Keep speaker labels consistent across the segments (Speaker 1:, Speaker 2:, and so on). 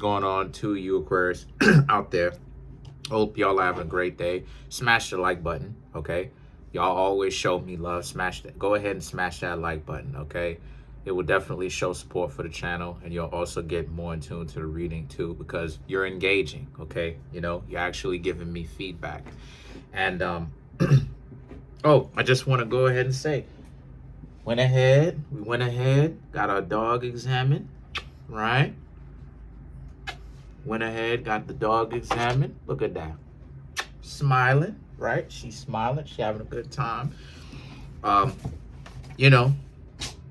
Speaker 1: going on to you Aquarius out there? Hope y'all are having a great day. Smash the like button, okay? Y'all always show me love. Smash that. Go ahead and smash that like button, okay? It will definitely show support for the channel, and you'll also get more in tune to the reading too, because you're engaging, okay? You know, you're actually giving me feedback. And oh, I just want to go ahead and say, we went ahead, got our dog examined, right? Went ahead, got the dog examined. Look at that. Smiling, right? She's smiling. She's having a good time. You know,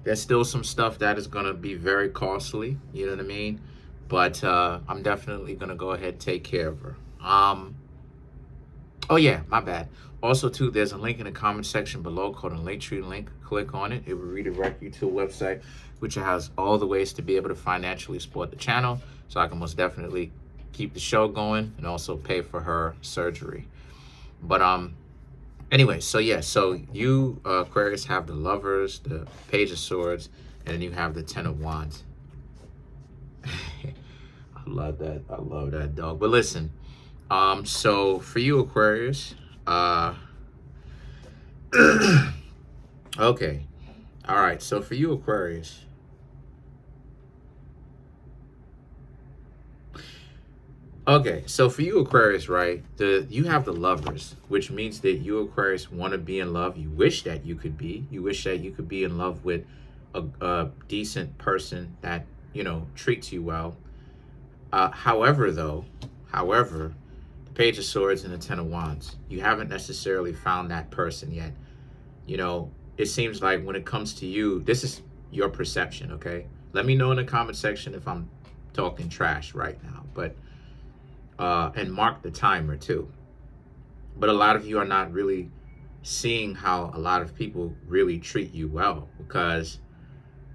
Speaker 1: there's still some stuff that is going to be very costly. You know what I mean? But I'm definitely going to go ahead and take care of her. Oh, yeah, my bad. Also, too, there's a link in the comment section below called a Linktree link. Click on it. It will redirect you to a website which has all the ways to be able to financially support the channel, so I can most definitely keep the show going and also pay for her surgery. But anyway, so yeah, so you Aquarius have the Lovers, the Page of Swords, and then you have the Ten of Wands. I love that. I love that dog. But listen, so for you Aquarius, okay, all right, so for you Aquarius, okay, so for you Aquarius, right, you have the Lovers, which means that you Aquarius want to be in love. You wish that you could be. You wish that you could be in love with a decent person that, you know, treats you well. However, the Page of Swords and the Ten of Wands, you haven't necessarily found that person yet. You know, it seems like when it comes to you, this is your perception, okay? Let me know in the comment section if I'm talking trash right now, but and mark the timer too. But a lot of you are not really seeing how a lot of people really treat you well, because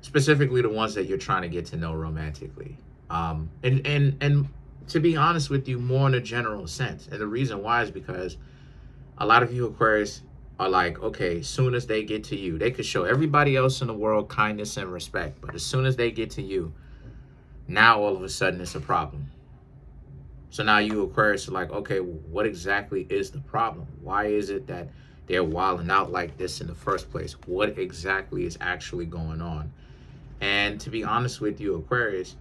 Speaker 1: specifically the ones that you're trying to get to know romantically. And to be honest with you, more in a general sense. And the reason why is because a lot of you Aquarius are like, okay, as soon as they get to you, they could show everybody else in the world kindness and respect, but as soon as they get to you, now all of a sudden it's a problem. So now you Aquarius are like, okay, what exactly is the problem? Why is it that they're wilding out like this in the first place? What exactly is actually going on? And to be honest with you Aquarius,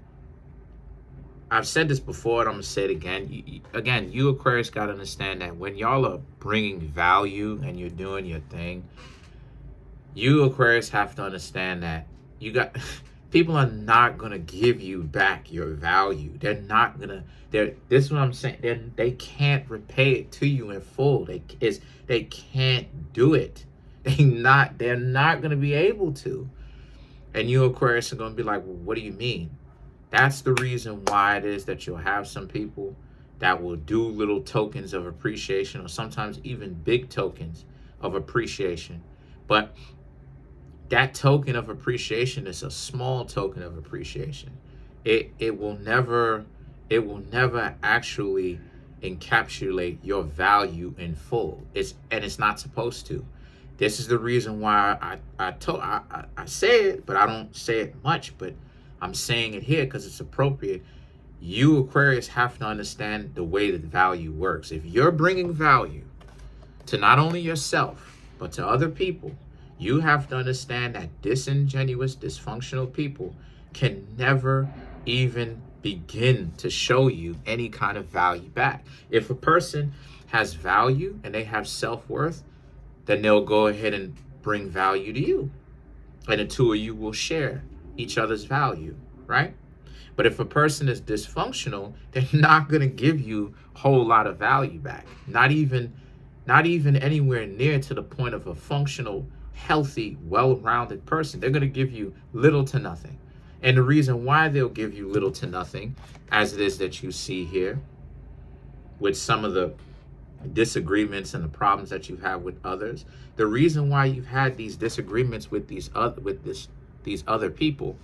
Speaker 1: I've said this before and I'm going to say it again. You Aquarius got to understand that when y'all are bringing value and you're doing your thing, you Aquarius have to understand that people are not going to give you back your value. They're not going to, this is what I'm saying. They can't repay it to you in full. They can't do it. They're not going to be able to. And you Aquarius are going to be like, well, what do you mean? That's the reason why it is that you'll have some people that will do little tokens of appreciation, or sometimes even big tokens of appreciation. But that token of appreciation is a small token of appreciation. It will never actually encapsulate your value in full. It's not supposed to. This is the reason why I say it, but I don't say it much, but I'm saying it here because it's appropriate. You Aquarius have to understand the way that value works. If you're bringing value to not only yourself, but to other people, you have to understand that disingenuous, dysfunctional people can never even begin to show you any kind of value back. If a person has value and they have self-worth, then they'll go ahead and bring value to you. And the two of you will share each other's value, right? But if a person is dysfunctional, they're not going to give you a whole lot of value back. Not even anywhere near to the point of a functional, healthy, well-rounded person. They're going to give you little to nothing. And the reason why they'll give you little to nothing, as it is that you see here, with some of the disagreements and the problems that you have with others, the reason why you've had these disagreements with these other people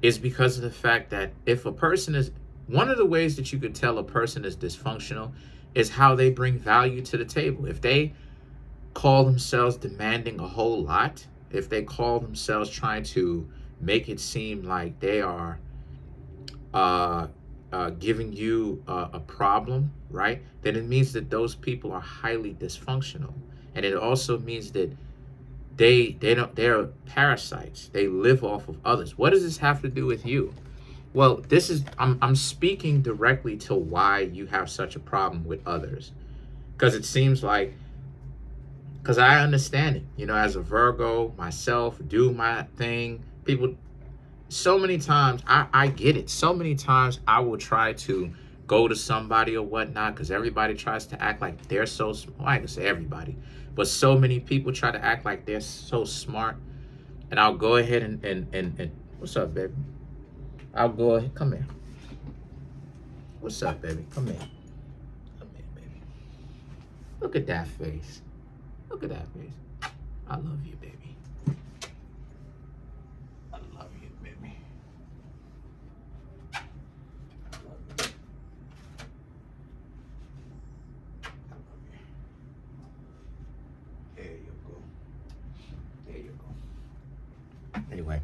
Speaker 1: is because of the fact that if a person is, one of the ways that you could tell a person is dysfunctional is how they bring value to the table. If they call themselves demanding a whole lot, if they call themselves trying to make it seem like they are giving you a problem, right, then it means that those people are highly dysfunctional. And it also means that they're parasites. They live off of others. What does this have to do with you? Well, this is I'm speaking directly to why you have such a problem with others. Because it seems like, because I understand it, as a Virgo myself, do my thing. People, so many times, I get it. So many times I will try to go to somebody or whatnot because everybody tries to act like they're so smart. Well, I can say everybody, but so many people try to act like they're so smart. And I'll go ahead and what's up, baby? I'll go ahead. Come here. What's up, baby? Come here. Come here, baby. Look at that face. Look at that face. I love you, baby. I love you, baby. I love you. I love you. There you go. There you go. Anyway.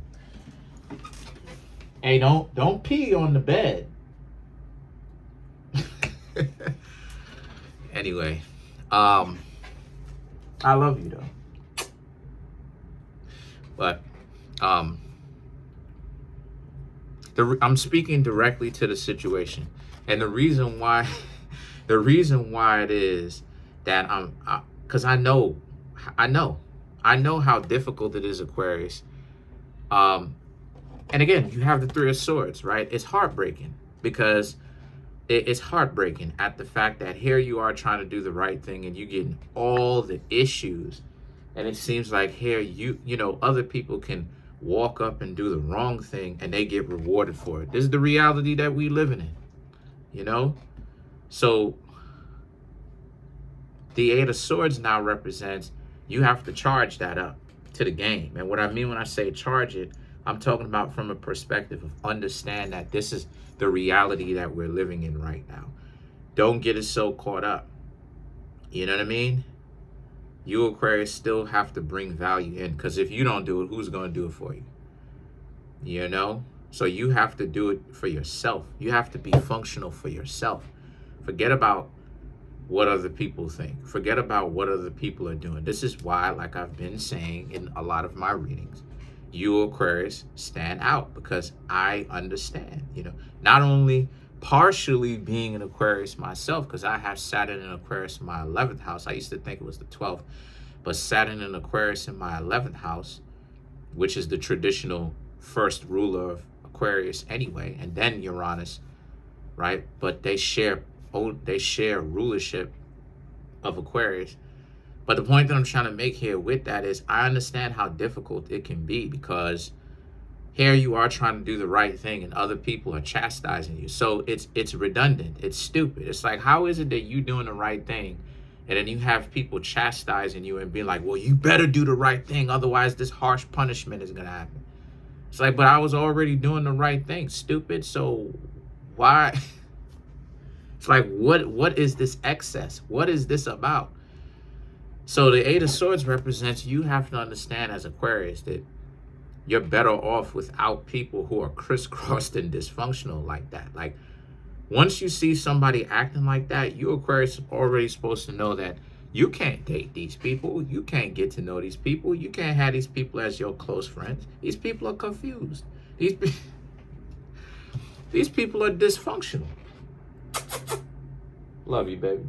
Speaker 1: Hey, don't pee on the bed. Anyway, I love you though. But I'm speaking directly to the situation, and the reason why it is that because I know how difficult it is, Aquarius. And again, you have the Three of Swords, right? It's heartbreaking because it's heartbreaking at the fact that here you are trying to do the right thing and you're getting all the issues. And it seems like here other people can walk up and do the wrong thing and they get rewarded for it. This is the reality that we living in, So the Eight of Swords now represents you have to charge that up to the game. And what I mean when I say charge it, I'm talking about from a perspective of understand that this is the reality that we're living in right now. Don't get it so caught up. You know what I mean? You, Aquarius, still have to bring value in, because if you don't do it, who's going to do it for you? So you have to do it for yourself. You have to be functional for yourself. Forget about what other people think. Forget about what other people are doing. This is why, like I've been saying in a lot of my readings, you, Aquarius, stand out, because I understand, not only partially being an Aquarius myself, because I have Saturn in Aquarius in my 11th house. I used to think it was the 12th, but Saturn in Aquarius in my 11th house, which is the traditional first ruler of Aquarius anyway, and then Uranus, right? But they share rulership of Aquarius. But the point that I'm trying to make here with that is I understand how difficult it can be, because here you are trying to do the right thing and other people are chastising you. So it's redundant. It's stupid. It's like, how is it that you doing the right thing and then you have people chastising you and being like, well, you better do the right thing, otherwise this harsh punishment is going to happen. It's like, but I was already doing the right thing, stupid. So why? It's like, what is this excess? What is this about? So the Eight of Swords represents you have to understand as Aquarius that you're better off without people who are crisscrossed and dysfunctional like that. Like, once you see somebody acting like that, you, Aquarius, are already supposed to know that you can't date these people. You can't get to know these people. You can't have these people as your close friends. These people are confused. These people are dysfunctional. Love you, baby.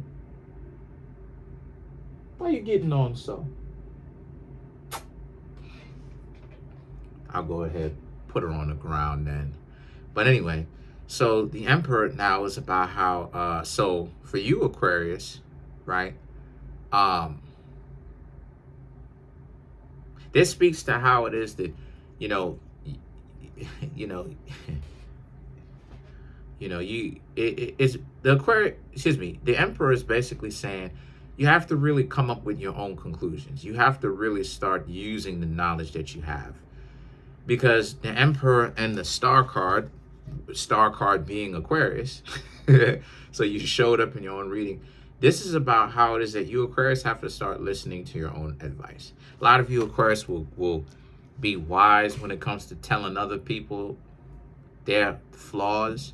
Speaker 1: Why you getting on so? I'll go ahead, put her on the ground then. But anyway, so the Emperor now is about how, so for you, Aquarius, right? This speaks to how it is that, it's the Aquarius, the Emperor is basically saying, you have to really come up with your own conclusions. You have to really start using the knowledge that you have. Because the Emperor and the star card being Aquarius, so you showed up in your own reading. This is about how it is that you, Aquarius, have to start listening to your own advice. A lot of you, Aquarius, will be wise when it comes to telling other people their flaws.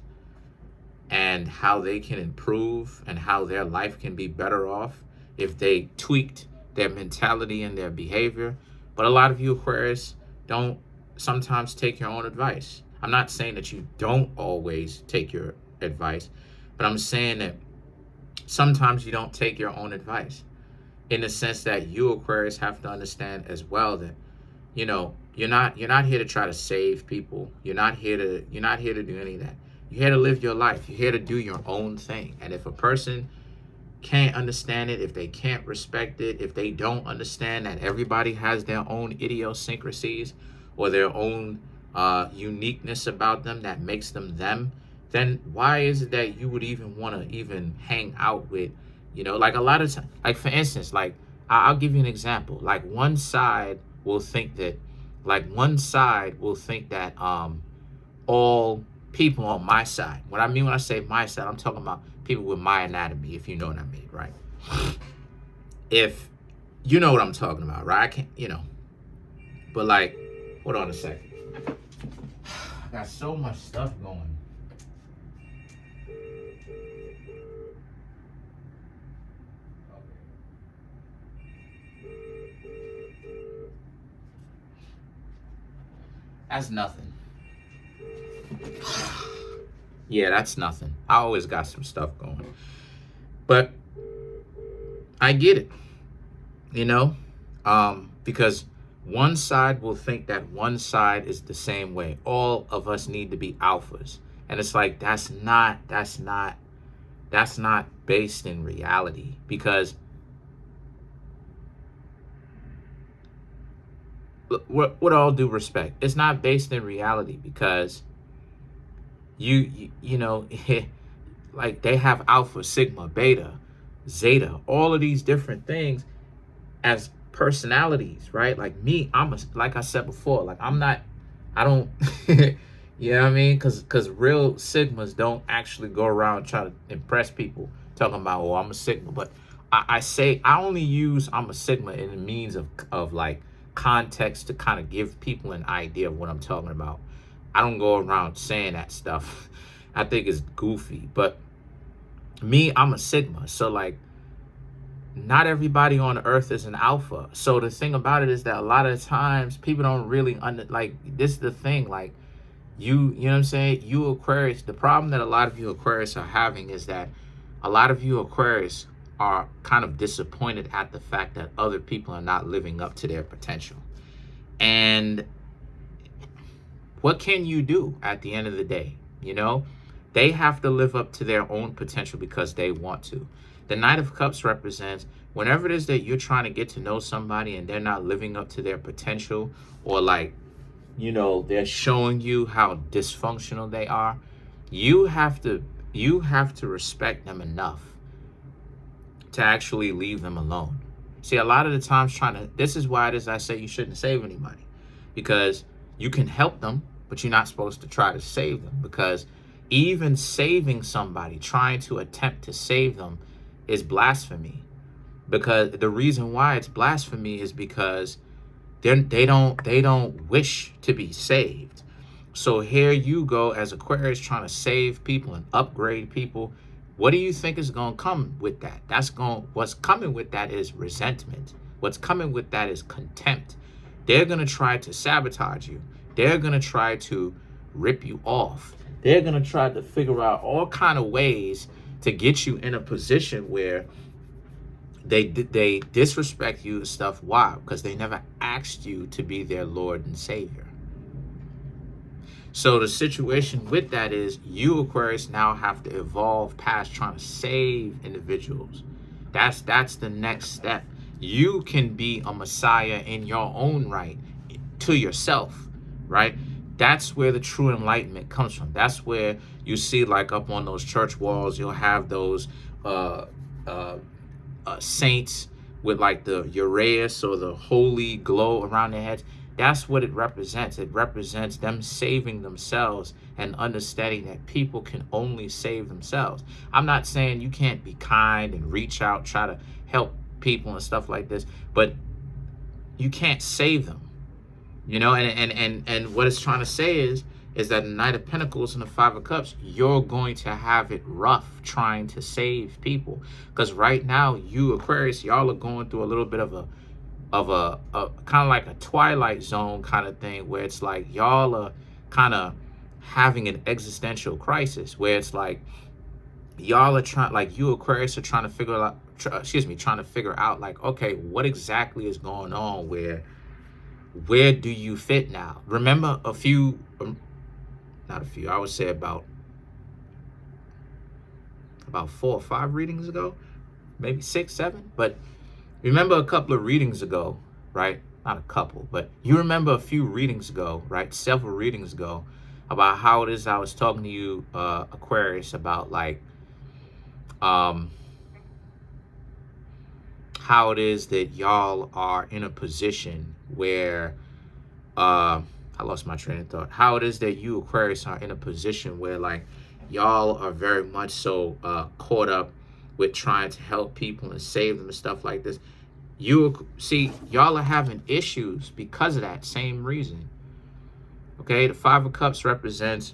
Speaker 1: and how they can improve and how their life can be better off if they tweaked their mentality and their behavior. But a lot of you Aquarius don't sometimes take your own advice. I'm not saying that you don't always take your advice, but I'm saying that sometimes you don't take your own advice, in the sense that you Aquarius have to understand as well that, you know, you're not here to try to save people. You're not here to do any of that. You're here to live your life. You're here to do your own thing. And if a person can't understand it, if they can't respect it, if they don't understand that everybody has their own idiosyncrasies or their own uniqueness about them that makes them them, then why is it that you would even want to even hang out with, you know, like a lot of times, like for instance, like I'll give you an example. Like one side will think that all people on my side, what I mean when I say my side, I'm talking about people with my anatomy, if you know what I mean, right? If you know what I'm talking about, right? I can't, you know, but like, hold on a second. I got so much stuff going. That's nothing. Yeah, that's nothing. I always got some stuff going. But I get it, you know, because one side will think that one side is the same way. All of us need to be alphas. And it's like, that's not based in reality, because with all due respect, it's not based in reality, because you know, like they have alpha, sigma, beta, zeta, all of these different things as personalities, right? Like me, like I said before, like I don't, you know what I mean? Because real sigmas don't actually go around trying to impress people talking about, oh, I'm a sigma. But I say I only use I'm a sigma in the means of like context to kind of give people an idea of what I'm talking about. I don't go around saying that stuff. I think it's goofy. But me, I'm a sigma. So like, not everybody on earth is an alpha. So the thing about it is that a lot of times people don't really like, this is the thing, like you know what I'm saying? You Aquarius, the problem that a lot of you Aquarius are having is that a lot of you Aquarius are kind of disappointed at the fact that other people are not living up to their potential. And what can you do at the end of the day? You know, they have to live up to their own potential because they want to. The Knight of Cups represents whenever it is that you're trying to get to know somebody and they're not living up to their potential, or like, you know, they're showing you how dysfunctional they are, you have to respect them enough to actually leave them alone. See, a lot of the times this is why it is I say you shouldn't save anybody, because you can help them, but you're not supposed to try to save them, because even saving somebody, trying to attempt to save them, is blasphemy. Because the reason why it's blasphemy is because they don't wish to be saved. So here you go as Aquarius trying to save people and upgrade people. What do you think is going to come with that? What's coming with that is resentment. What's coming with that is contempt. They're going to try to sabotage you. They're going to try to rip you off. They're going to try to figure out all kind of ways to get you in a position where they disrespect you and stuff. Why? Because they never asked you to be their Lord and Savior. So the situation with that is you Aquarius now have to evolve past trying to save individuals. That's the next step. You can be a Messiah in your own right to yourself, right? That's where the true enlightenment comes from. That's where you see, like up on those church walls, you'll have those saints with like the uraeus or the holy glow around their heads. That's what it represents. It represents them saving themselves and understanding that people can only save themselves. I'm not saying you can't be kind and reach out, try to help people and stuff like this, but you can't save them. You know, and what it's trying to say is is that the Knight of Pentacles and the Five of Cups, you're going to have it rough trying to save people. Because right now, you Aquarius, y'all are going through a little bit of a kind of like a twilight zone kind of thing, where it's like y'all are kind of having an existential crisis, where it's like y'all are trying, like you Aquarius are trying to figure out, trying to figure out like, okay, what exactly is going on? Where do you fit now? Remember a few, not a few, I would say about 4 or 5 readings ago, maybe 6, 7, but remember a couple of readings ago, right? Not a couple, but you remember a few readings ago, right? Several readings ago, about how it is I was talking to you, Aquarius, about like how it is that y'all are in a position where I lost my train of thought. How it is that you Aquarius are in a position where like y'all are very much so caught up with trying to help people and save them and stuff like this. You see, y'all are having issues because of that same reason. Okay, the Five of Cups represents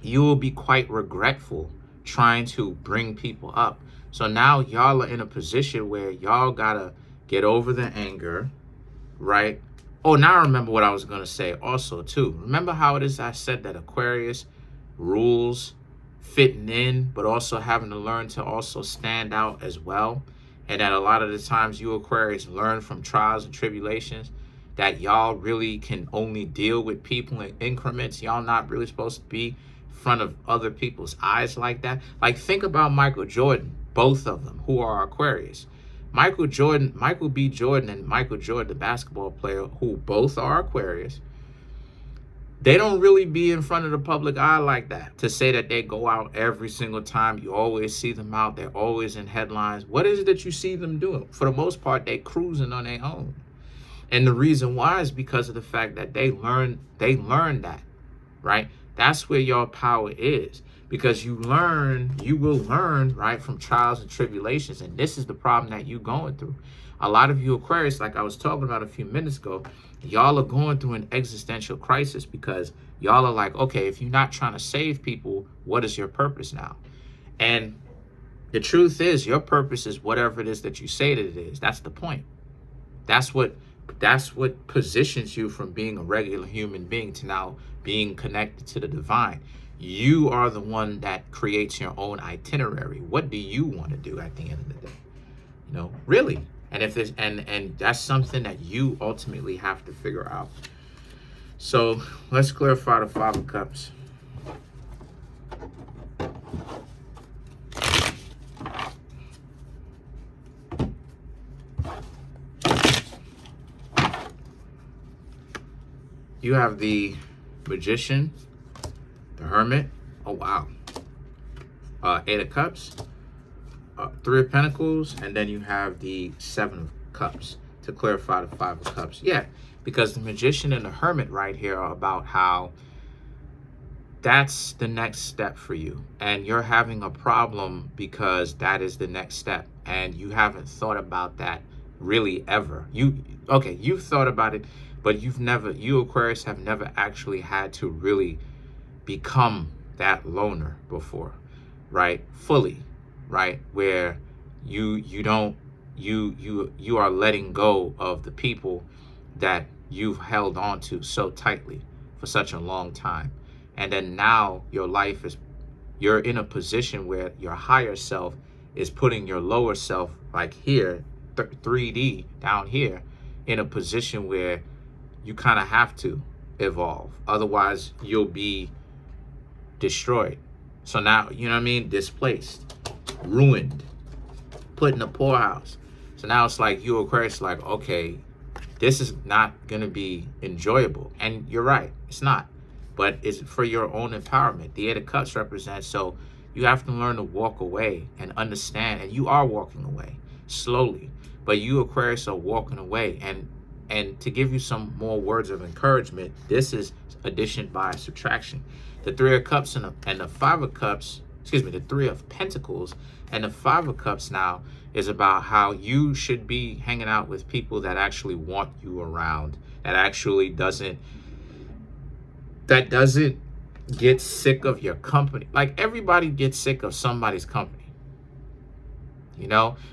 Speaker 1: you will be quite regretful trying to bring people up. So now y'all are in a position where y'all gotta get over the anger, right? Oh, now I remember what I was gonna say also too. Remember how it is I said that Aquarius rules fitting in, but also having to learn to also stand out as well. And that a lot of the times you Aquarius learn from trials and tribulations, that y'all really can only deal with people in increments. Y'all not really supposed to be in front of other people's eyes like that. Like think about Michael Jordan, both of them who are Aquarius. Michael B. Jordan and Michael Jordan, the basketball player, who both are Aquarius, they don't really be in front of the public eye like that. To say that they go out every single time, you always see them out, they're always in headlines. What is it that you see them doing? For the most part, they cruising on their own. And the reason why is because of the fact that they learn that, right? That's where your power is. Because you will learn, right, from trials and tribulations. And this is the problem that you're going through. A lot of you Aquarius, like I was talking about a few minutes ago, y'all are going through an existential crisis because y'all are like, okay, if you're not trying to save people, what is your purpose now? And the truth is, your purpose is whatever it is that you say that it is. That's the point. That's what positions you from being a regular human being to now being connected to the divine. You are the one that creates your own itinerary. What do you want to do at the end of the day? You know, really. And if there's and that's something that you ultimately have to figure out. So let's clarify the Five of Cups. You have the Magician, the Hermit. Oh wow. 8 of Cups, 3 of Pentacles, and then you have the 7 of Cups to clarify the 5 of Cups. Yeah, because the Magician and the Hermit right here are about how that's the next step for you. And you're having a problem because that is the next step. And you haven't thought about that really ever. You've thought about it, but you Aquarius have never actually had to really become that loner before, right? Fully, right? Where you are letting go of the people that you've held on to so tightly for such a long time. And then now you're in a position where your higher self is putting your lower self, like here, 3D down here, in a position where you kind of have to evolve. Otherwise, you'll be destroyed. So now, you know what I mean? Displaced, ruined, put in a poorhouse. So now it's like you Aquarius, like, okay, this is not going to be enjoyable. And you're right, it's not. But it's for your own empowerment. The 8 of Cups represents, so you have to learn to walk away and understand. And you are walking away slowly. But you Aquarius are walking away. And to give you some more words of encouragement, this is addition by subtraction. The 3 of Cups and the 5 of Cups, the 3 of Pentacles and the 5 of Cups now is about how you should be hanging out with people that actually want you around, that actually doesn't get sick of your company. Like, everybody gets sick of somebody's company,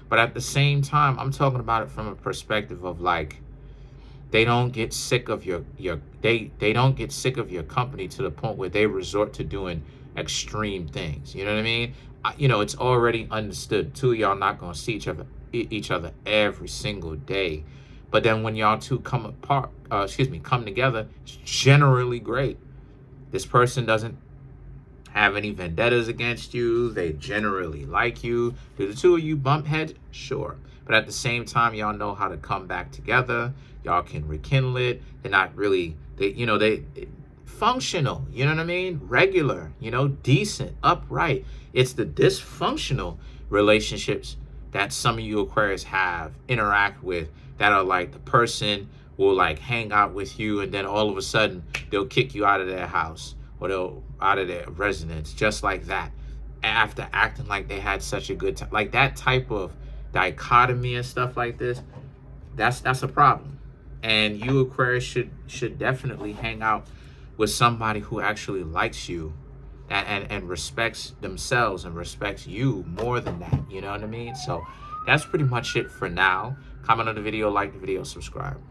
Speaker 1: but at the same time, I'm talking about it from a perspective of, like, they don't get sick of they don't get sick of your company to the point where they resort to doing extreme things. You know what I mean? It's already understood. Two of y'all not gonna see each other every single day, but then when y'all two come together, it's generally great. This person doesn't have any vendettas against you. They generally like you. Do the two of you bump heads? Sure. But at the same time, y'all know how to come back together. Y'all can rekindle it. They're not really, they functional, you know what I mean? Regular, decent, upright. It's the dysfunctional relationships that some of you Aquarius interact with, that are like, the person will like hang out with you, and then all of a sudden they'll kick you out of their house, or they'll out of their residence, just like that, after acting like they had such a good time. Like, that type of dichotomy and stuff like this, that's a problem. And you Aquarius should definitely hang out with somebody who actually likes you, and respects themselves and respects you more than that. You know what I mean? So that's pretty much it for now. Comment on the video, like the video, subscribe.